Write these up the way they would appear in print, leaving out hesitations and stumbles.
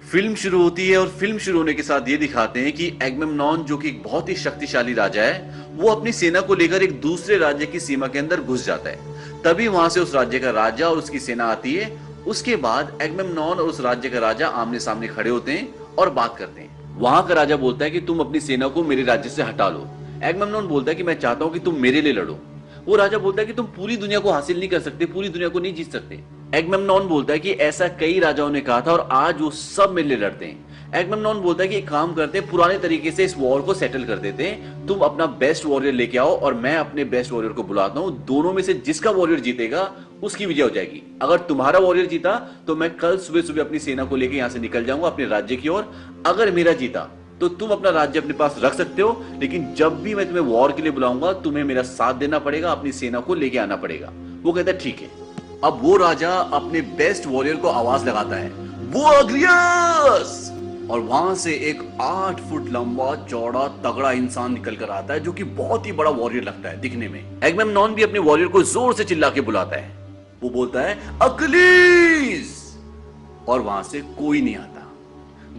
Film शुरू होती है और फिल्म शुरू होने के साथ ये दिखाते हैं कि एगमेम्नॉन जो कि एक बहुत ही शक्तिशाली राजा है, वो अपनी सेना को लेकर एक दूसरे राज्य की सीमा के अंदर घुस जाता है। तभी वहां से उस राज्य का राजा और उसकी सेना आती है। उसके बाद एगमेम्नॉन और उस राज्य का राजा आमने सामने खड़े होते हैं और बात करते हैं। वहां का राजा बोलता है कि तुम अपनी सेना को मेरे राज्य से हटा लो। एगमेम्नॉन बोलता है कि मैं चाहता हूं कि तुम मेरे लिए लड़ो। वो राजा बोलता है कि तुम पूरी दुनिया को हासिल नहीं कर सकते, पूरी दुनिया को नहीं जीत सकते। एगमेम्नॉन बोलता है कि ऐसा कई राजाओं ने कहा था और आज वो सब मेरे लिए लड़ते हैं। एगमेम्नॉन बोलता है कि एक काम करते हैं, पुराने तरीके से इस वॉर को सेटल कर देते हैं। तुम अपना बेस्ट वॉरियर लेके आओ और मैं अपने बेस्ट वॉरियर को बुलाता हूं। दोनों में से जिसका वॉरियर जीतेगा उसकी विजय हो जाएगी। अगर तुम्हारा वॉरियर जीता तो मैं कल सुबह सुबह अपनी सेना को लेकर यहां से निकल जाऊंगा अपने राज्य की ओर। अगर मेरा जीता तो तुम अपना राज्य अपने पास रख सकते हो, लेकिन जब भी मैं तुम्हें वॉर के लिए बुलाऊंगा तुम्हें मेरा साथ देना पड़ेगा, अपनी सेना को लेके आना पड़ेगा। वो कहता है ठीक है। अब वो राजा अपने बेस्ट वॉरियर को आवाज लगाता है, वो अग्रियस। और वहां से एक 8 फुट लंबा चौड़ा तगड़ा इंसान निकल कर आता है जो कि बहुत ही बड़ा वॉरियर लगता है दिखने में। एगमेम्नॉन भी अपने वॉरियर को जोर से चिल्ला के बुलाता है। वो बोलता है अक्लीज, और वहां से कोई नहीं आता।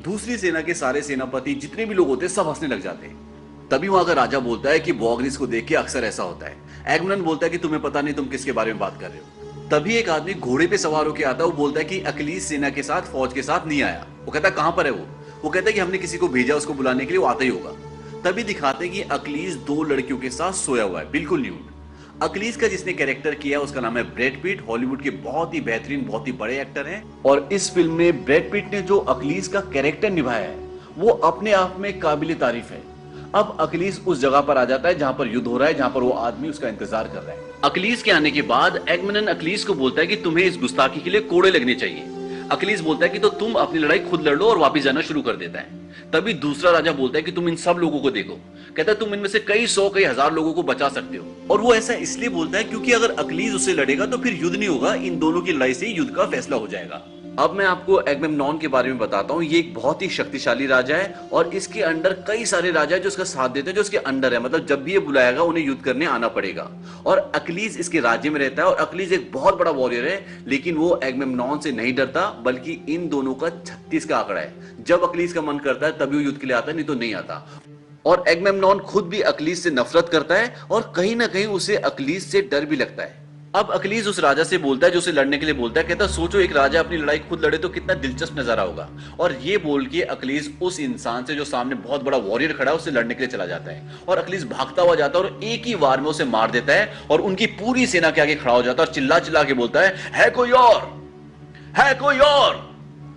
दूसरी सेना के सारे सेनापति जितने भी लोग होते हैं सब हंसने लग जाते हैं। तभी वहां का राजा बोलता है कि बॉगरिस को देख के अक्सर ऐसा होता है। एगमेम्नॉन बोलता है कि तुम्हें पता नहीं तुम किसके बारे में बात कर रहे हो। तभी एक आदमी घोड़े पे सवार होकर आता है। वो बोलता है कि अक्लीज सेना के साथ फौज के साथ नहीं आया। वो कहता है कहां पर है वो कहता है कि हमने किसी को भेजा उसको बुलाने के लिए, वो आता ही होगा। तभी दिखाते हैं कि अक्लीज 2 लड़कियों के साथ सोया हुआ है, बिल्कुल न्यूड। अक्लीज का जिसने कैरेक्टर किया उसका नाम है ब्रैड पिट। हॉलीवुड के बहुत ही बेहतरीन, बहुत ही बड़े एक्टर हैं। और इस फिल्म में ब्रैड पिट ने जो अक्लीज का कैरेक्टर निभाया है वो अपने आप में काबिल तारीफ है। अब अक्लीज उस जगह पर आ जाता है जहां पर युद्ध हो रहा है, जहां पर वो आदमी उसका इंतजार कर रहा है। अक्लीज के आने के बाद एगमेम्नॉन अक्लीज को बोलता है कि तुम्हें इस गुस्ताखी के लिए कोड़े लगने चाहिए। अक्लीज बोलता है कि तो तुम अपनी लड़ाई खुद लड़ लो, और वापस जाना शुरू कर देता है। तभी दूसरा राजा बोलता है कि तुम इन सब लोगों को देखो। कहता है तुम इनमें से कई सौ कई हजार लोगों को बचा सकते हो। और वो ऐसा इसलिए बोलता है क्योंकि अगर अक्लीज उससे लड़ेगा तो फिर युद्ध नहीं होगा, इन दोनों की लड़ाई से युद्ध का फैसला हो जाएगा। अब मैं आपको एगमेम्नॉन के बारे में बताता हूँ। ये एक बहुत ही शक्तिशाली राजा है और इसके अंडर कई सारे राजा है जो इसका साथ देते हैं, जो इसके अंडर है। मतलब जब भी ये बुलाएगा उन्हें युद्ध करने आना पड़ेगा। और अक्लीज इसके राज्य में रहता है और अक्लीज एक बहुत बड़ा वॉरियर है, लेकिन वो एगमेम्नॉन से नहीं डरता, बल्कि इन दोनों का 36 का आंकड़ा है। जब अक्लीज का मन करता है तभी वो युद्ध के लिए आता है, नहीं तो नहीं आता। और एगमेम्नॉन खुद भी अक्लीज से नफरत करता है और कहीं ना कहीं उसे अक्लीज से डर भी लगता है। अब अक्लीज उस राजा से बोलता है जो उसे लड़ने के लिए बोलता है। कहता है सोचो एक राजा अपनी लड़ाई खुद लड़े तो कितना दिलचस्प नजारा होगा। और ये बोल के अक्लीज उस इंसान से जो सामने बहुत बड़ा वॉरियर खड़ा है उससे लड़ने के लिए चला जाता है। और अक्लीज भागता हुआ जाता है और एक ही वार में उसे मार देता है और उनकी पूरी सेना के आगे खड़ा हो जाता है और चिल्ला चिल्ला के बोलता है कोई और, है कोई और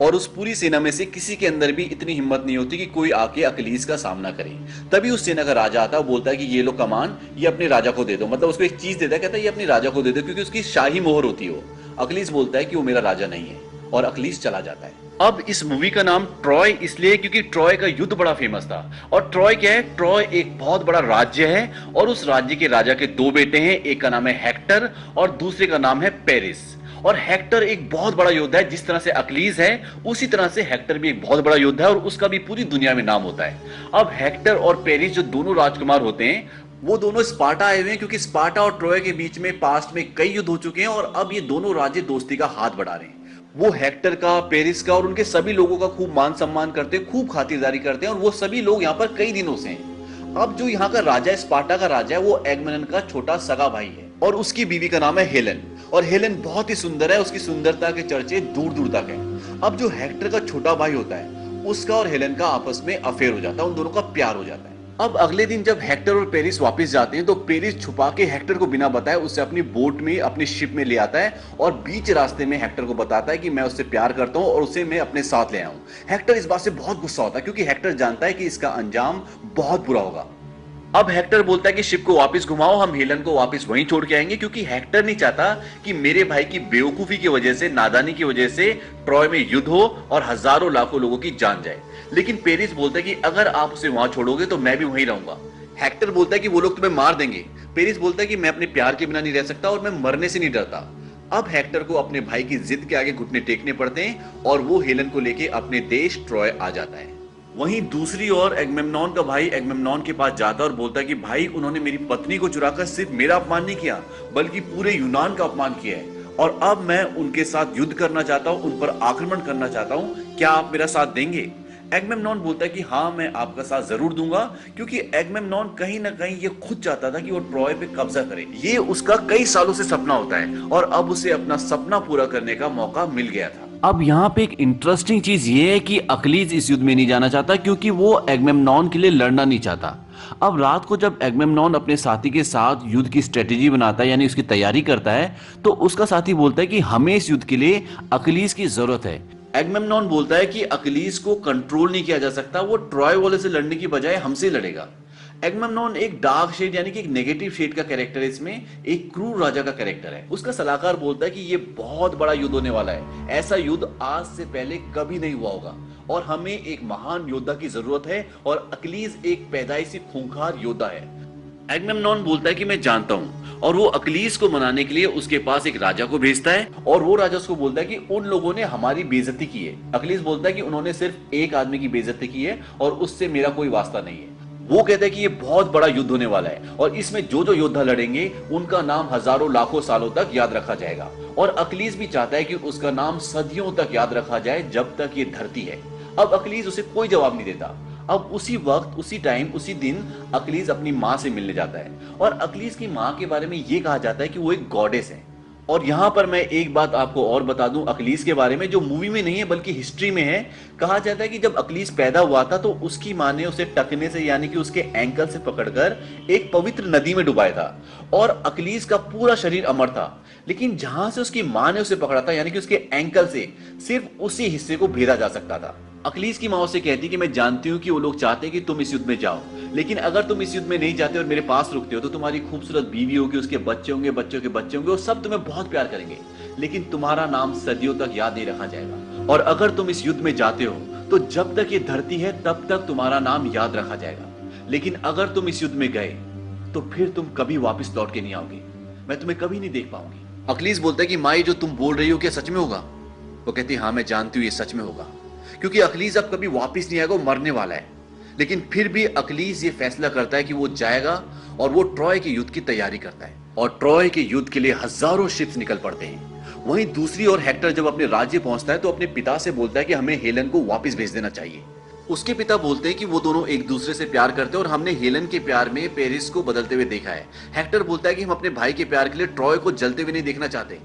उस पूरी सेना में से किसी के अंदर भी इतनी हिम्मत नहीं होती कि कोई आके अक्लीज का सामना करे। तभी उस सेना का राजा आता है, बोलता है कि ये लो कमान, ये अपने राजा को दे दो। मतलब उसको एक चीज देता है, कहता है ये अपने राजा को दे दो क्योंकि उसकी शाही मोहर होती है। अक्लीज बोलता है कि वो मेरा राजा नहीं है और अक्लीज चला जाता है। अब इस मूवी का नाम ट्रॉय इसलिए क्योंकि ट्रॉय का युद्ध बड़ा फेमस था। और ट्रॉय क्या है? ट्रॉय एक बहुत बड़ा राज्य है और उस राज्य के राजा के 2 बेटे हैं। एक का नाम है हेक्टर और दूसरे का नाम है पेरिस। और हेक्टर एक बहुत बड़ा योद्धा है। जिस तरह से अक्लीज है उसी तरह से हेक्टर भी एक बहुत बड़ा योद्धा है और उसका भी पूरी दुनिया में नाम होता है। अब हेक्टर और पेरिस जो दोनों राजकुमार होते हैं वो दोनों स्पार्टा आए हुए हैं, क्योंकि स्पार्टा और ट्रॉय के बीच में पास्ट में कई युद्ध हो चुके हैं और अब ये दोनों राज्य दोस्ती का हाथ बढ़ा रहे हैं। वो हेक्टर का, पेरिस का और उनके सभी लोगों का खूब मान सम्मान करते हैं, खूब खातिरदारी करते हैं और वो सभी लोग यहाँ पर कई दिनों से हैं। अब जो यहाँ का राजा है, स्पार्टा का राजा है, वो एगमेम्नॉन का छोटा सगा भाई है और उसकी बीवी का नाम है हेलेन। और हेलेन बहुत ही सुंदर है, उसकी सुंदरता के चर्चे दूर दूर तक हैं। अब जो हेक्टर का छोटा भाई होता है उसका और हेलेन का आपस में अफेयर हो जाता है, उन दोनों का प्यार हो जाता है। अब अगले दिन जब हेक्टर और पेरिस वापस जाते हैं तो पेरिस छुपा के हेक्टर को बिना बताए उससे अपनी बोट में, अपनी शिप में ले आता है और बीच रास्ते में हेक्टर को बताता है कि मैं उससे प्यार करता हूं और उसे मैं अपने साथ ले आऊं। हेक्टर इस बात से बहुत गुस्सा होता है क्योंकि हेक्टर जानता है कि इसका अंजाम बहुत बुरा होगा। अब हेक्टर बोलता है कि शिप को वापस घुमाओ, हम हेलन को वापस वहीं छोड़ के आएंगे, क्योंकि हेक्टर नहीं चाहता कि मेरे भाई की बेवकूफी की वजह से, नादानी की वजह से ट्रॉय में युद्ध हो और हजारों लाखों लोगों की जान जाए। लेकिन पेरिस बोलता है कि अगर आप उसे वहां छोड़ोगे तो मैं भी वहीं रहूंगा। हेक्टर बोलता है कि वो लोग तुम्हें मार देंगे। पेरिस बोलता है कि मैं अपने प्यार के बिना नहीं रह सकता और मैं मरने से नहीं डरता। अब हेक्टर को अपने भाई की जिद के आगे घुटने टेकने पड़ते हैं और वो हेलन को लेके अपने देश ट्रॉय आ जाता है। वहीं दूसरी ओर एगमेम्नॉन का भाई एगमेम्नॉन के पास जाता है और बोलता है कि भाई, उन्होंने मेरी पत्नी को चुराकर सिर्फ मेरा अपमान नहीं किया बल्कि पूरे यूनान का अपमान किया है। और अब मैं उनके साथ युद्ध करना चाहता हूं, उन पर आक्रमण करना चाहता हूं, क्या आप मेरा साथ देंगे? एगमेम्नॉन बोलता है कि हाँ, मैं आपका साथ जरूर दूंगा, क्योंकि एगमेम्नॉन कहीं ना कहीं ये खुद चाहता था कि वो ट्रॉय पे कब्जा करे। ये उसका कई सालों से सपना होता है और अब उसे अपना सपना पूरा करने का मौका मिल गया था। अब यहाँ पे एक इंटरेस्टिंग चीज ये है कि अकलीज इस युद्ध में नहीं जाना चाहता, क्योंकि वो एगमेम्नॉन के लिए लड़ना नहीं चाहता। अब रात को जब एगमेम्नॉन अपने साथी के साथ युद्ध की स्ट्रेटेजी बनाता है, यानी उसकी तैयारी करता है, तो उसका साथी बोलता है कि हमें इस युद्ध के लिए अकलीज की जरूरत है। एगमेम्नॉन बोलता है कि अकलीज को कंट्रोल नहीं किया जा सकता, वो ट्रॉय वाले से लड़ने की बजाय हमसे लड़ेगा। एगमेम्नॉन एक डार्क शेड यानी कि एक नेगेटिव शेड का कैरेक्टर है, इसमें एक क्रूर राजा का कैरेक्टर है। उसका सलाहकार बोलता है कि ये बहुत बड़ा युद्ध होने वाला है, ऐसा युद्ध आज से पहले कभी नहीं हुआ होगा और हमें एक महान योद्धा की जरूरत है और अकलीज एक पैदाइशी खूंखार योद्धा है। एगमेम्नॉन बोलता है कि मैं जानता हूं, और वो अकलीज को मनाने के लिए उसके पास एक राजा को भेजता है और वो राजा उसको बोलता है कि उन लोगों ने हमारी बेइज्जती की है। अकलीज बोलता है कि उन्होंने सिर्फ एक आदमी की बेइज्जती की है और उससे मेरा कोई वास्ता नहीं है। वो कहता है कि ये बहुत बड़ा युद्ध होने वाला है और इसमें जो जो योद्धा लड़ेंगे उनका नाम हजारों लाखों सालों तक याद रखा जाएगा, और अकलीज भी चाहता है कि उसका नाम सदियों तक याद रखा जाए, जब तक ये धरती है। अब अकलीज उसे कोई जवाब नहीं देता। अब उसी वक्त, उसी टाइम, उसी दिन अकलीज अपनी माँ से मिलने जाता है और अकलीज की माँ के बारे में ये कहा जाता है कि वो एक गॉडेस है। और यहां पर मैं एक बात आपको और बता दूं अकलीज के बारे में, जो मूवी में नहीं है बल्कि हिस्ट्री में है। कहा जाता है कि जब अकलीज पैदा हुआ था तो उसकी मां ने उसे टखने से यानी कि उसके एंकल से पकड़कर एक पवित्र नदी में डुबाया था और अकलीज का पूरा शरीर अमर था। लेकिन जहां से उसकी मां ने उसे पकड़ा था यानी कि उसके एंकल से, सिर्फ उसी हिस्से को भेदा जा सकता था। अकलीज की मां उसे कहती कि मैं जानती हूं कि वो लोग चाहते हैं कि तुम इस युद्ध में जाओ, लेकिन अगर तुम इस युद्ध में नहीं जाते और मेरे पास रुकते हो तो तुम्हारी खूबसूरत बीवी होगी, उसके बच्चे होंगे, बच्चों के बच्चे होंगे, वो सब तुम्हें बहुत प्यार करेंगे, लेकिन तुम्हारा नाम सदियों तक याद नहीं रखा जाएगा। और अगर तुम इस युद्ध में जाते हो तो जब तक ये धरती है तब तक तुम्हारा नाम याद रखा जाएगा, लेकिन अगर तुम इस युद्ध में गए तो फिर तुम कभी वापस लौट के नहीं आओगे, मैं तुम्हें कभी नहीं देख पाऊंगी। अकलीज बोलता है कि माई, जो तुम बोल रही हो क्या सच में होगा? वो कहती है हाँ, मैं जानती हूँ ये सच में होगा, क्योंकि अकलीज अब कभी वापस नहीं आएगा, वो मरने वाला है। लेकिन फिर भी अकलीज ये फैसला करता है कि वो जाएगा और वो ट्रॉय के युद्ध की तैयारी करता है और ट्रॉय के युद्ध के लिए हजारों शिप्स निकल पड़ते हैं। वहीं दूसरी ओर हेक्टर जब अपने राज्य पहुंचता है तो अपने पिता से बोलता है कि हमें हेलन को वापस भेज देना चाहिए। उसके पिता बोलते हैं कि वो दोनों एक दूसरे से प्यार करते हैं और हमने हेलन के प्यार में पेरिस को बदलते हुए देखा है। हेक्टर बोलता है कि हम अपने भाई के प्यार के लिए ट्रॉय को जलते हुए नहीं देखना चाहते।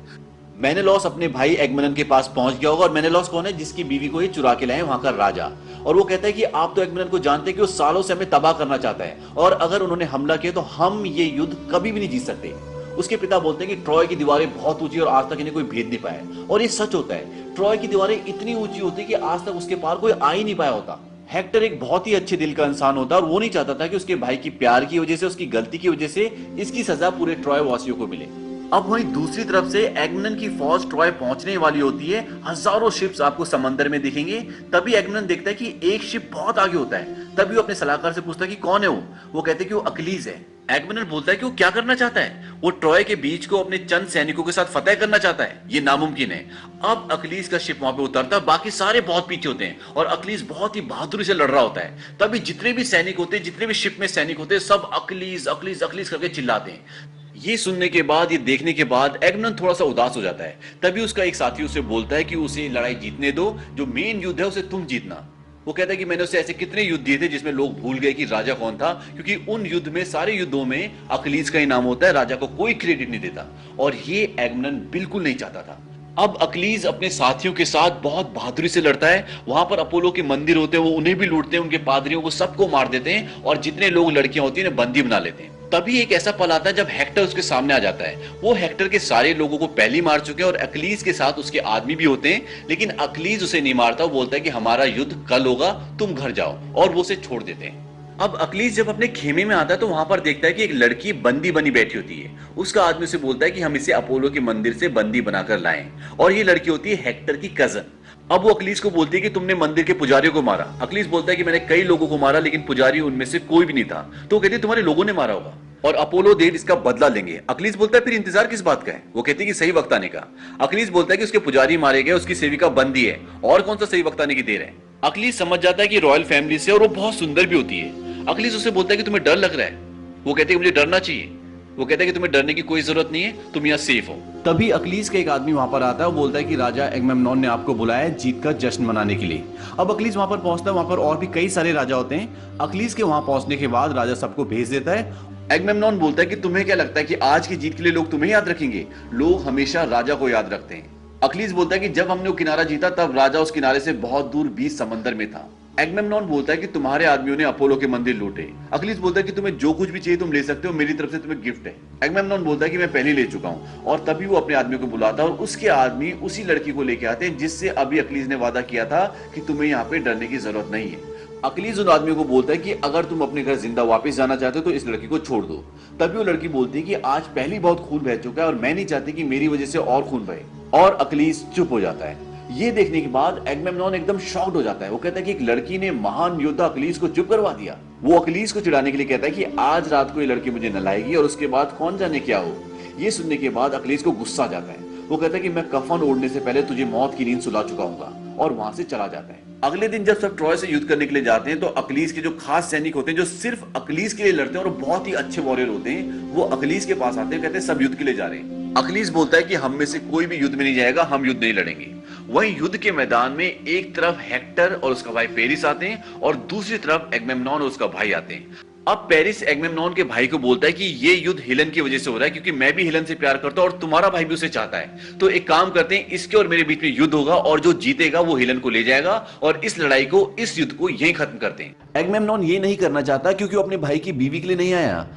मेनेलॉस अपने भाई एगमेम्नन के पास पहुंच गया होगा, और मेनेलॉस कौन है? जिसकी बीवी को ये चुरा के लाए वहां का राजा। और वो कहता है कि आप तो एगमेम्नन को जानते हैं कि वो सालों से हमें तबाह करना चाहता है और अगर उन्होंने हमला किया तो हम ये युद्ध कभी भी नहीं जीत सकते। उसके पिता बोलते हैं कि ट्रॉय की दीवारें बहुत ऊंची और आज तक इन्हें कोई भेद नहीं पाया, और ये सच होता है। ट्रॉय की दीवारें इतनी ऊंची होती कि आज तक उसके पार कोई आ ही नहीं पाया होता। हेक्टर एक बहुत ही अच्छे दिल का इंसान होता है और वो नहीं चाहता था कि उसके भाई की प्यार की वजह से, उसकी गलती की वजह से इसकी सजा पूरे ट्रॉय वासियों को मिले। अब वहीं दूसरी तरफ से एगमेम्नन की फौज ट्रॉय पहुंचने वाली होती है। हजारों शिप्स आपको समंदर में दिखेंगे। तभी एगमेम्नन देखता है कि एक शिप बहुत आगे होता है। तभी वो अपने सलाहकार से पूछता है कि कौन है वो कहते हैं कि वो अकलीज है। एगमेम्नन बोलता है कि वो क्या करना चाहता है? वो ट्रॉय के बीच को अपने चंद सैनिकों के साथ फतेह करना चाहता है, ये नामुमकिन है। अब अकलीज का शिप वहां पे उतरता है, बाकी सारे बहुत पीछे होते हैं और अकलीज बहुत ही बहादुरी से लड़ रहा होता है। तभी जितने भी सैनिक होते हैं, जितने भी शिप में सैनिक होते हैं, सब अकलीज अकलीज अकलीज करके चिल्लाते हैं। ये सुनने के बाद, ये देखने के बाद एगमेम्नन थोड़ा सा उदास हो जाता है। तभी उसका एक साथी उसे बोलता है कि उसे लड़ाई जीतने दो, जो मेन युद्ध है उसे तुम जीतना। वो कहता है कि मैंने उसे ऐसे कितने युद्ध दिए थे जिसमें लोग भूल गए कि राजा कौन था, क्योंकि उन युद्ध में, सारे युद्धों में अकलीज का ही नाम होता है, राजा को कोई क्रेडिट नहीं देता, और ये एगमेम्नन बिल्कुल नहीं चाहता था। अब अकलीज अपने साथियों के साथ बहुत बहादुरी से लड़ता है। वहां पर अपोलो के मंदिर होते हैं, वो उन्हें भी लूटते हैं, उनके पादरियों को सबको मार देते हैं और जितने लोग, लड़कियां होती हैं, बंदी बना लेते हैं। तभी एक ऐसा पल आता है जब हेक्टर उसके सामने आ जाता है। वो हेक्टर के सारे लोगों को पहले ही मार चुके हैं और अकलीज के साथ उसके आदमी भी होते हैं, लेकिन अकलीज उसे नहीं मारता। वो बोलता है कि हमारा युद्ध कल होगा, तुम घर जाओ, और वो उसे छोड़ देते हैं। अब अकलीज जब अपने खेमे में आता है तो वहां पर देखता है कि एक लड़की बंदी बनी बैठी होती है। उसका आदमी उसे बोलता है कि हम इसे अपोलो के मंदिर से बंदी बनाकर लाएं, और ये लड़की होती है हेक्टर की कजन। अब वो अकलीज को बोलती है कि तुमने मंदिर के पुजारियों को मारा। अकलीज बोलता है कि मैंने कई लोगों को मारा, लेकिन पुजारी उनमें से कोई भी नहीं था। तो वो कहती है तुम्हारे लोगों ने मारा होगा और अपोलो देव इसका बदला लेंगे। अकलीज बोलता है फिर इंतजार किस बात का है? वो कहती है कि सही वक्त आने का। अकलीज बोलता है कि उसके पुजारी मारे गए, उसकी सेविका बंदी है, और कौन सा सही वक्त आने की देर है। अकलीज समझ जाता है कि रॉयल फैमिली से और वो बहुत सुंदर भी होती है। अकलीज उसे बोलता है कि तुम्हें डर लग रहा है। वो कहती है मुझे डरना चाहिए, वो कहता है कि तुम्हें डरने की कोई जरूरत नहीं है, तुम यहाँ सेफ हो। तभी अकलीस का एक आदमी वहां पर आता है, वो बोलता है कि राजा एगमेम्नॉन ने आपको बुलाया है जीत का जश्न मनाने के लिए। अब अकलीस वहां पर पहुंचता है, वहां पर और भी कई सारे राजा होते हैं। अकलीस के वहां पहुंचने के बाद राजा सबको भेज देता है। एगमेम्नॉन बोलता है कि तुम्हें क्या लगता है कि आज की जीत के लिए लोग तुम्हें याद रखेंगे? लोग हमेशा राजा को याद रखते हैं। अकलीस बोलता है कि जब हमने वो किनारा जीता तब राजा उस किनारे से बहुत दूर बीच समंदर में था। एगमेम्नॉन बोलता है कि तुम्हारे आदमियों ने अपोलो के मंदिर लूटे। अकलीस बोलता है कि तुम्हें जो कुछ भी चाहिए तुम ले सकते हो, मेरी तरफ से तुम्हें गिफ्ट है। एगमेम्नॉन बोलता है कि मैं पहले ले चुका हूं, और तभी वो अपने आदमी को बुलाता है और उसके आदमी उसी लड़की को लेके आते हैं जिससे अभी अकलीस ने वादा किया था कि तुम्हें यहाँ पे डरने की जरूरत नहीं है। अकलीस उन आदमियों को बोलता है कि अगर तुम अपने घर जिंदा वापस जाना चाहते हो तो इस लड़की को छोड़ दो। तभी वो लड़की बोलती है कि आज पहले बहुत खून बह चुका है और मैं नहीं चाहती कि मेरी वजह से और खून बहे, और अकलीस चुप हो जाता है। ये देखने के बाद एगमेम्नॉन एकदम शॉक्ड हो जाता है। वो कहता है कि एक लड़की ने महान योद्धा अकलीस को चुप करवा दिया। वो अकलीस को चिढ़ाने के लिए कहता है कि आज रात को ये लड़की मुझे नलाएगी और उसके बाद कौन जाने क्या हो। ये सुनने के बाद अकलीस को गुस्सा आ जाता है। वो कहता है कि मैं कफन ओढ़ने से पहले तुझे मौत की नींद सुला चुका हूंगा, और वहां से चला जाता है। अगले दिन जब सब ट्रॉय से युद्ध करने के लिए जाते हैं तो अकलीस के जो खास सैनिक होते हैं जो सिर्फ अकलीस के लिए लड़ते हैं और बहुत ही अच्छे वॉरियर होते हैं, वो अकलीस के पास आते हैं, कहते हैं सब युद्ध के लिए जा रहे हैं। अकलीस बोलता है कि हम में से कोई भी युद्ध में नहीं जाएगा, हम युद्ध नहीं लड़ेंगे। वहीं युद्ध के मैदान में एक तरफ हेक्टर और उसका भाई पेरिस आते हैं और दूसरी तरफ एगमेम्नॉन और उसका भाई आते हैं। अब पेरिस एगमेम्नॉन के भाई को बोलता है कि ये युद्ध हेलन की वजह से हो रहा है, क्योंकि मैं भी हेलन से प्यार करता हूं और तुम्हारा भाई भी उसे चाहता है। तो एक काम करते हैं, इसके और मेरे बीच में युद्ध होगा और जो जीतेगा वो हेलन को ले जाएगा और इस लड़ाई को, इस युद्ध को यहीं खत्म करते हैं। एगमेम्नॉन ये नहीं करना चाहता क्योंकि वो अपने भाई की बीवी के लिए नहीं आया,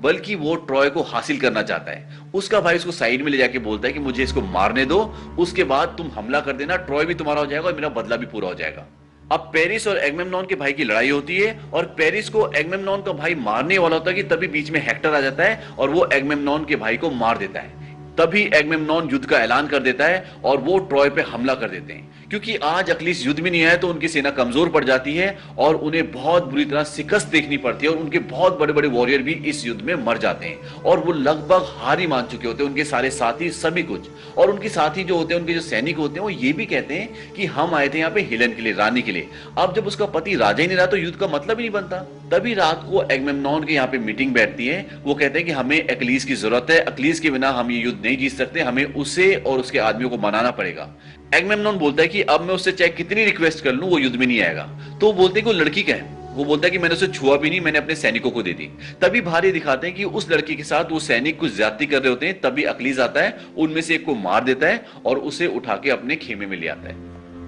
बल्कि वो ट्रॉय को हासिल करना चाहता है। उसका भाई उसको साइड में ले जाके बोलता है कि मुझे इसको मारने दो, उसके बाद तुम हमला कर देना, ट्रॉय भी तुम्हारा हो जाएगा और मेरा बदला भी पूरा हो जाएगा। अब पेरिस और एगमेम्नॉन के भाई की लड़ाई होती है और पेरिस को एगमेम्नॉन का भाई मारने वाला होता है कि तभी बीच में हेक्टर आ जाता है और वो एगमेम्नॉन के भाई को मार देता है। तभी एगमेम्नॉन युद्ध का ऐलान कर देता है और वो ट्रॉय पे हमला कर देते हैं। क्योंकि आज अकलीस युद्ध में नहीं आया तो उनकी सेना कमजोर पड़ जाती है और उन्हें बहुत बुरी तरह शिकस्त देखनी पड़ती है और उनके बहुत बड़े बड़े वॉरियर भी इस युद्ध में मर जाते हैं और वो लगभग हार ही मान चुके होते हैं, उनके सारे साथी सभी कुछ। और उनके साथी जो होते हैं, उनके जो सैनिक होते हैं, वो ये भी कहते हैं कि हम आए थे यहाँ पे हेलेन के लिए, रानी के लिए। अब जब उसका पति राजा ही नहीं रहा तो युद्ध का मतलब ही नहीं बनता। तभी रात को एगमेम्नॉन के यहाँ पे मीटिंग बैठती है। वो कहते हैं कि हमें अकलीस की जरूरत है, अकलीस के बिना हम ये युद्ध नहीं जीत सकते, हमें उसे और उसके आदमियों को मनाना पड़ेगा। एगमेम्नॉन बोलता है कि अब मैं उससे चाहे कितनी रिक्वेस्ट कर लूं वो युद्ध में नहीं आएगा। तो वो बोलते हैं कि वो लड़की क्या है? वो बोलता है कि मैंने उसे छुआ भी नहीं, मैंने अपने सैनिकों को दे दी। तभी भारी दिखाते हैं कि उस लड़की के साथ वो सैनिक कुछ ज्यादती कर रहे होते हैं। तभी अकलीस आता है, उनमें से एक को मार देता है और उसे उठा के अपने खेमे में ले आता है।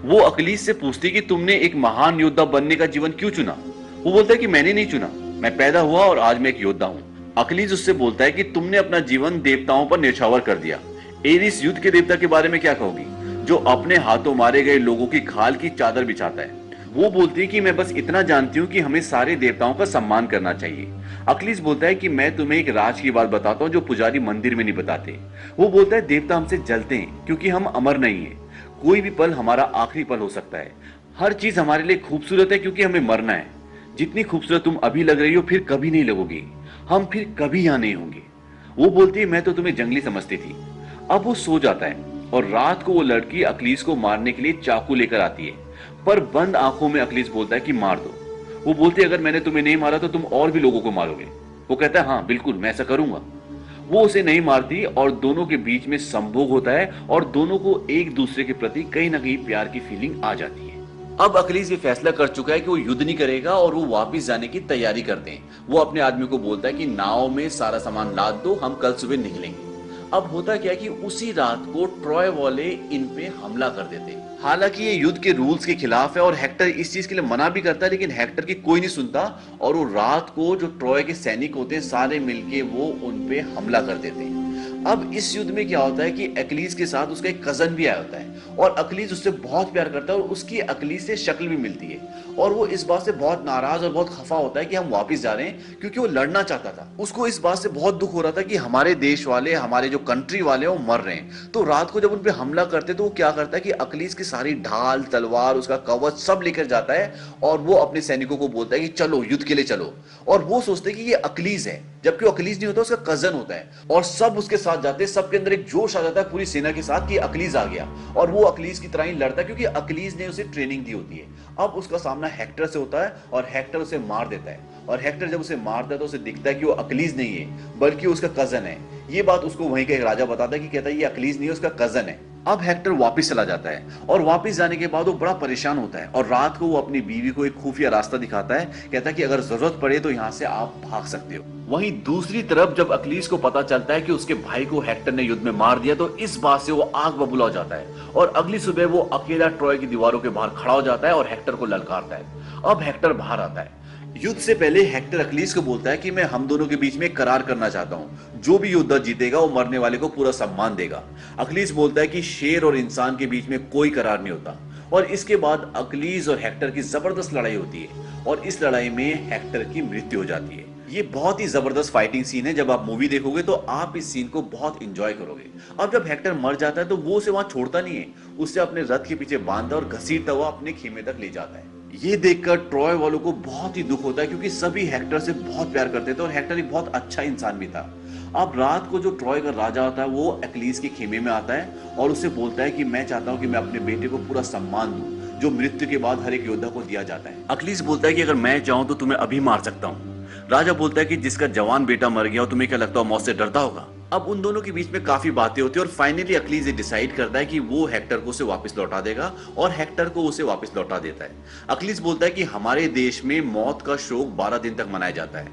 वो अकलीस से पूछती है कि तुमने एक महान योद्धा बनने का जीवन क्यों चुना? वो बोलता है कि मैंने नहीं चुना, मैं पैदा हुआ और आज मैं एक योद्धा हूं। अकलीस उससे बोलता है कि तुमने अपना जीवन देवताओं पर न्यौछावर कर दिया। एरिस युद्ध के देवता के बारे में क्या कहोगी, जो अपने हाथों मारे गए लोगों की खाल की चादर बिछाता है? वो बोलती है कि मैं बस इतना जानती हूँ कि हमें सारे देवताओं का सम्मान करना चाहिए। अकलीस बोलता है कि मैं तुम्हें एक राज की बात बताता हूँ जो पुजारी मंदिर में नहीं बताते। वो बोलता है देवता हमसे जलते हैं क्योंकि हम अमर नहीं है, कोई भी पल हमारा आखिरी पल हो सकता है। हर चीज हमारे लिए खूबसूरत है क्योंकि हमें मरना है। जितनी खूबसूरत तुम अभी लग रही हो फिर कभी नहीं लगोगी, हम फिर कभी यहाँ नहीं होंगे। वो बोलती है मैं तो तुम्हें जंगली समझती थी। अब वो सो जाता है और रात को वो लड़की अकलीस को मारने के लिए चाकू लेकर आती है, पर बंद आंखों में अकलीस बोलता है कि मार दो। वो बोलती है अगर मैंने तुम्हें नहीं मारा तो तुम और भी लोगों को मारोगे। वो कहता है हाँ बिल्कुल मैं ऐसा करूंगा। वो उसे नहीं मारती और दोनों के बीच में संभोग होता है और दोनों को एक दूसरे के प्रति कहीं ना कहीं प्यार की फीलिंग आ जाती है। अब अकलीस ये फैसला कर चुका है कि वो युद्ध नहीं करेगा और वो वापस जाने की तैयारी करते हैं। वो अपने आदमी को बोलता है कि नाव में सारा सामान लाद दो, हम कल सुबह निकलेंगे। अब होता क्या है कि उसी रात को ट्रॉय वाले इन पे हमला कर देते हैं। हालांकि ये युद्ध के रूल्स के खिलाफ है और हेक्टर इस चीज के लिए मना भी करता है, लेकिन हेक्टर की कोई नहीं सुनता और वो रात को जो ट्रॉय के सैनिक होते हैं सारे मिलके वो उन पे हमला कर देते हैं। अब इस युद्ध में क्या होता है कि अकलीस के साथ उसका एक कजन भी आया होता है और अकलीस उससे बहुत प्यार करता है और उसकी अकलीस से शक्ल भी मिलती है और वो इस बात से बहुत नाराज और बहुत खफा होता है कि हम वापस जा रहे हैं, क्योंकि वो लड़ना चाहता था। उसको इस बात से बहुत दुख हो रहा था कि हमारे देश वाले, हमारे जो कंट्री वाले वो मर रहे हैं। तो रात को जब उन पे हमला करते तो वो क्या करता है कि अकलीस की सारी ढाल, तलवार, उसका कवच सब लेकर जाता है और वो अपने सैनिकों को बोलता है कि चलो युद्ध के लिए चलो। और वो सोचते हैं कि ये अकलीस है, जबकि अकलीस नहीं होता, उसका कजन होता है। और सब उसके साथ जाते हैं, सबके अंदर एक जोश आ जाता है पूरी सेना के साथ कि अकलीस आ गया और वो वो अक्लीज की तरह ही लड़ता है क्योंकि अक्लीज ने उसे ट्रेनिंग दी होती है। अब उसका सामना हेक्टर से होता है और हेक्टर उसे मार देता है, और हेक्टर जब उसे मारता है तो उसे दिखता है कि वो अक्लीज नहीं है बल्कि उसका कजन है। ये बात उसको वहीं का एक राजा बताता है कि कहता है ये अक्लीज नहीं है, उसका कजन है। अब हेक्टर वापस चला जाता है और वापस जाने के बाद वो बड़ा परेशान होता है और रात को वो अपनी बीवी को एक खुफिया रास्ता दिखाता है, कहता है कि अगर जरूरत पड़े तो यहाँ से आप भाग सकते हो। वहीं दूसरी तरफ जब अक्लीज को पता चलता है कि उसके भाई को हेक्टर ने युद्ध में मार दिया तो इस बात से वो आग बबूला हो जाता है और अगली सुबह वो अकेला ट्रॉय की दीवारों के बाहर खड़ा हो जाता है और हेक्टर को ललकारता है। अब हेक्टर बाहर आता है। युद्ध से पहले हेक्टर अक्लीज को बोलता है कि मैं हम दोनों के बीच में करार करना चाहता हूं, जो भी योद्धा जीतेगा वो मरने वाले को पूरा सम्मान देगा। अक्लीज बोलता है कि शेर और इंसान के बीच में कोई करार नहीं होता, और इसके बाद अक्लीज और हेक्टर की जबरदस्त लड़ाई होती है और इस लड़ाई में हेक्टर की मृत्यु हो जाती है। ये बहुत ही जबरदस्त फाइटिंग सीन है, जब आप मूवी देखोगे तो आप इस सीन को बहुत इंजॉय करोगे। अब जब हेक्टर मर जाता है तो वो उसे वहां छोड़ता नहीं है, उसे अपने रथ के पीछे बांधता और घसीटता हुआ अपने खेमे तक ले जाता है। ये देखकर ट्रॉय वालों को बहुत ही दुख होता है क्योंकि सभी हेक्टर से बहुत प्यार करते थे और हेक्टर एक बहुत अच्छा इंसान भी था। अब रात को जो ट्रॉय का राजा होता है वो अक्लीज के खेमे में आता है और उसे बोलता है कि मैं चाहता हूं कि मैं अपने बेटे को पूरा सम्मान दूं जो मृत्यु के बाद हर एक योद्धा को दिया जाता है। अक्लीज बोलता है कि अगर मैं चाहूं तो तुम्हें अभी मार सकता हूं। राजा बोलता है कि जिसका जवान बेटा मर गया हो तुम्हें क्या लगता है मौत से डरता होगा। अब उन दोनों के बीच में काफी बातें होती है और फाइनली अक्लीज ये डिसाइड करता है कि वो हेक्टर को उसे वापस लौटा देगा और हेक्टर को उसे वापस लौटा देता है। अक्लीज बोलता है कि हमारे देश में मौत का शोक 12 दिन तक मनाया जाता है।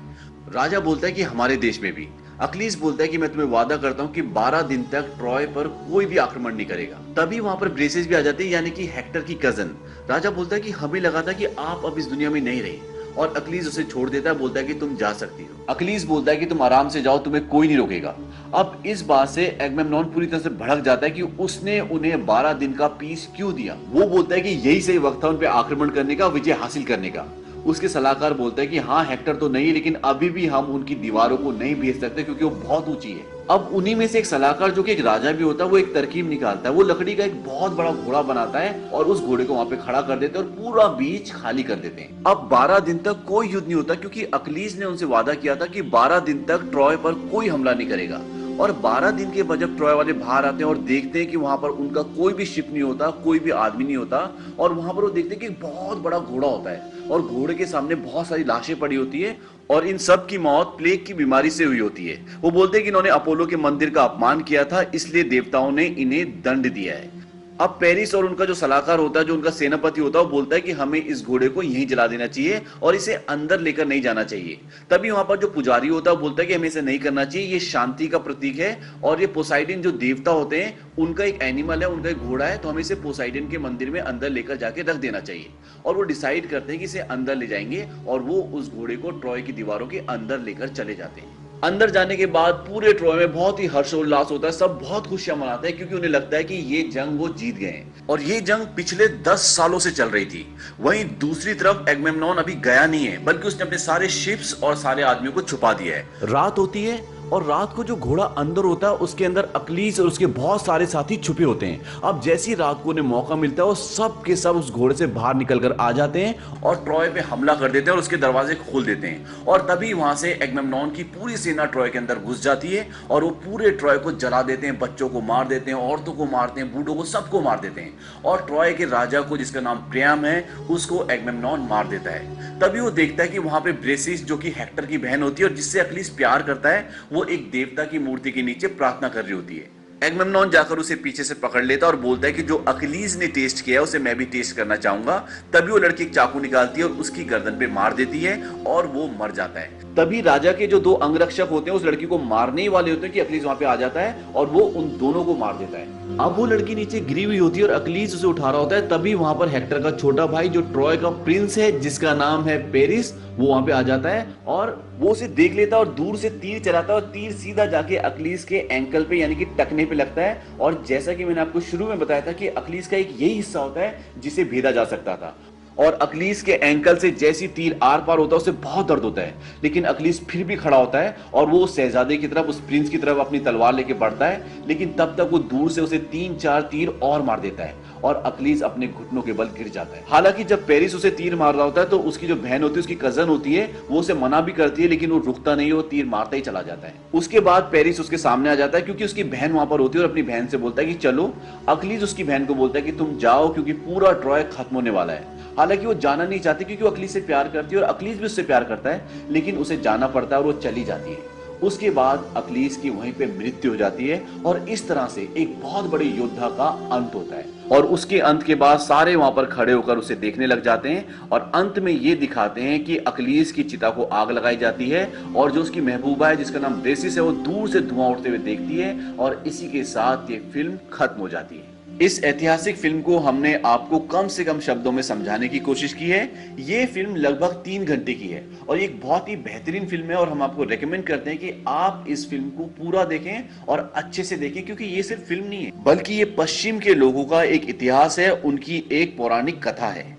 राजा बोलता है कि हमारे देश में भी। अक्लीज बोलता है कि मैं तुम्हें वादा करता हूं कि 12 दिन तक ट्रॉय पर कोई भी आक्रमण नहीं करेगा। तभी वहां पर ब्रेसिस भी आ जाते हैं, यानी कि हेक्टर की कजन। राजा बोलता है कि हमें लगा था कि आप अब इस दुनिया में नहीं रहे, और अक्लीज उसे छोड़ देता है, बोलता है कि तुम जा सकती हो। अक्लीज बोलता है कि तुम आराम से जाओ, तुम्हें कोई नहीं रोकेगा। अब इस बात से एगमेम्नॉन पूरी तरह से भड़क जाता है कि उसने उन्हें 12 दिन का पीस क्यों दिया। वो बोलता है कि यही सही वक्त था उन पे आक्रमण करने का, विजय हासिल करने का। उसके सलाहकार बोलता है कि हाँ हेक्टर तो नहीं, लेकिन अभी भी हम उनकी दीवारों को नहीं भेज सकते क्योंकि वो बहुत ऊंची है। अब उन्हीं में से एक सलाहकार जो कि एक राजा भी होता है वो एक तरकीब निकालता है। वो लकड़ी का एक बहुत बड़ा घोड़ा बनाता है और उस घोड़े को वहां पे खड़ा कर देते हैं और पूरा बीच खाली कर देते हैं। अब 12 दिन तक कोई युद्ध नहीं होता क्योंकि अक्लीज ने उनसे वादा किया था कि 12 दिन तक ट्रॉय पर कोई हमला नहीं करेगा। और 12 दिन के बाद जब ट्रॉय वाले बाहर आते हैं और देखते हैं कि वहां पर उनका कोई भी शिप नहीं होता, कोई भी आदमी नहीं होता, और वहां पर वो देखते हैं कि एक बहुत बड़ा घोड़ा होता है और घोड़े के सामने बहुत सारी लाशें पड़ी होती है और इन सब की मौत प्लेग की बीमारी से हुई होती है। वो बोलते हैं कि इन्होंने अपोलो के मंदिर का अपमान किया था, इसलिए देवताओं ने इन्हें दंड दिया है। अब पेरिस और उनका जो सलाहकार होता है, जो उनका सेनापति होता है, वो बोलता है कि हमें इस घोड़े को यहीं जला देना चाहिए और इसे अंदर लेकर नहीं जाना चाहिए। तभी वहां पर जो पुजारी होता है वो बोलता है कि हमें इसे नहीं करना चाहिए, ये शांति का प्रतीक है और ये पोसाइडन जो देवता होते हैं उनका एक एनिमल है, उनका एक घोड़ा है, तो हमें इसे पोसाइडन के मंदिर में अंदर लेकर जाके रख देना चाहिए। और वो डिसाइड करते हैं कि इसे अंदर ले जाएंगे और वो उस घोड़े को ट्रॉय की दीवारों के अंदर लेकर चले जाते हैं। अंदर जाने के बाद पूरे ट्रॉय में बहुत ही हर्षोल्लास होता है, सब बहुत खुशियां मनाते हैं क्योंकि उन्हें लगता है कि ये जंग वो जीत गए हैं और ये जंग पिछले 10 सालों से चल रही थी। वहीं दूसरी तरफ एगमेम्नॉन अभी गया नहीं है, बल्कि उसने अपने सारे शिप्स और सारे आदमियों को छुपा दिया है। रात होती है और रात को जो घोड़ा अंदर होता है उसके अंदर अक्लीज और उसके बहुत सारे साथी छुपे होते हैं। अब जैसी रात को उन्हें मौका मिलता है वो सब के सब उस घोड़े से बाहर निकलकर आ जाते हैं और ट्रॉय पे हमला कर देते हैं और उसके दरवाजे खोल देते हैं। और तभी वहां से एगमेम्नॉन की पूरी सेना ट्रॉय के अंदर घुस जाती है और वो पूरे ट्रॉय को जला देते हैं, बच्चों को मार देते हैं, औरतों को मारते हैं, बूढ़ों को, सबको मार देते हैं। और ट्रॉय के राजा को, जिसका नाम प्रियाम है, उसको एगमेम्नॉन मार देता है। तभी वो देखता है कि वहां पे ब्रेसिस, जो कि हेक्टर की बहन होती है और जिससे अक्लीज प्यार करता है, वो एक देवता की मूर्ति के नीचे प्रार्थना कर रही होती है। एगमेम्नॉन जाकर उसे पीछे से पकड़ लेता और बोलता है कि जो अक्लीज ने टेस्ट किया है उसे मैं भी टेस्ट करना चाहूंगा। तभी वो लड़की एक चाकू निकालती है और उसकी गर्दन पे मार देती है और वो मर जाता है। तभी राजा के जो 2 अंगरक्षक होते हैं उस लड़की को मारने ही वाले होते हैं कि अक्लीज वहां पे आ जाता है और वो उन दोनों को मार देता है। अब वो लड़की नीचे गिरी हुई होती है और अक्लीज उसे उठा रहा होता है। तभी वहां पर हेक्टर का छोटा भाई, जो ट्रॉय का प्रिंस है, जिसका नाम है पेरिस, वो वहां पे आ जाता है और वो उसे देख लेता है और दूर से तीर चलाता है और तीर सीधा जाके अक्लीज के एंकल पे, यानी कि टखने पे लगता है। और जैसा कि मैंने आपको शुरू में बताया था कि अक्लीज का एक यही हिस्सा होता है जिसे भेदा जा सकता था। और अकलीस के एंकल से जैसी तीर आर पार होता है उसे बहुत दर्द होता है, लेकिन अकलीस फिर भी खड़ा होता है और वो उस शहजादे की तरफ, उस प्रिंस की तरफ अपनी तलवार लेके बढ़ता है, लेकिन तब तक वो दूर से उसे 3-4 तीर और मार देता है और अकलीस अपने घुटनों के बल गिर जाता है। हालांकि जब पेरिस उसे तीर मार रहा होता है तो उसकी जो बहन होती है, उसकी कजन होती है, वो उसे मना भी करती है, लेकिन वो रुकता नहीं है, वो तीर मारता ही चला जाता है। उसके बाद पेरिस उसके सामने आ जाता है क्योंकि उसकी बहन वहां पर होती है और अपनी बहन से बोलता है कि चलो। अकलीस उसकी बहन को बोलता है कि तुम जाओ क्योंकि पूरा ट्रॉय खत्म होने वाला है। हालांकि वो जाना नहीं चाहती क्योंकि वो अकलीस से प्यार करती है और अकलीस भी उससे प्यार करता है, लेकिन उसे जाना पड़ता है और वो चली जाती है। उसके बाद अकलीस की वहीं पे मृत्यु हो जाती है और इस तरह से एक बहुत बड़े योद्धा का अंत होता है। और उसके अंत के बाद सारे वहां पर खड़े होकर उसे देखने लग जाते हैं और अंत में ये दिखाते हैं कि अकलीस की चिता को आग लगाई जाती है और जो उसकी महबूबा है जिसका नाम ब्रेसिस है वो दूर से धुआं उठते हुए देखती है और इसी के साथ ये फिल्म खत्म हो जाती है। इस ऐतिहासिक फिल्म को हमने आपको कम से कम शब्दों में समझाने की कोशिश की है। ये फिल्म लगभग 3 घंटे की है और ये एक बहुत ही बेहतरीन फिल्म है और हम आपको रेकमेंड करते हैं कि आप इस फिल्म को पूरा देखें और अच्छे से देखें, क्योंकि ये सिर्फ फिल्म नहीं है बल्कि ये पश्चिम के लोगों का एक इतिहास है, उनकी एक पौराणिक कथा है।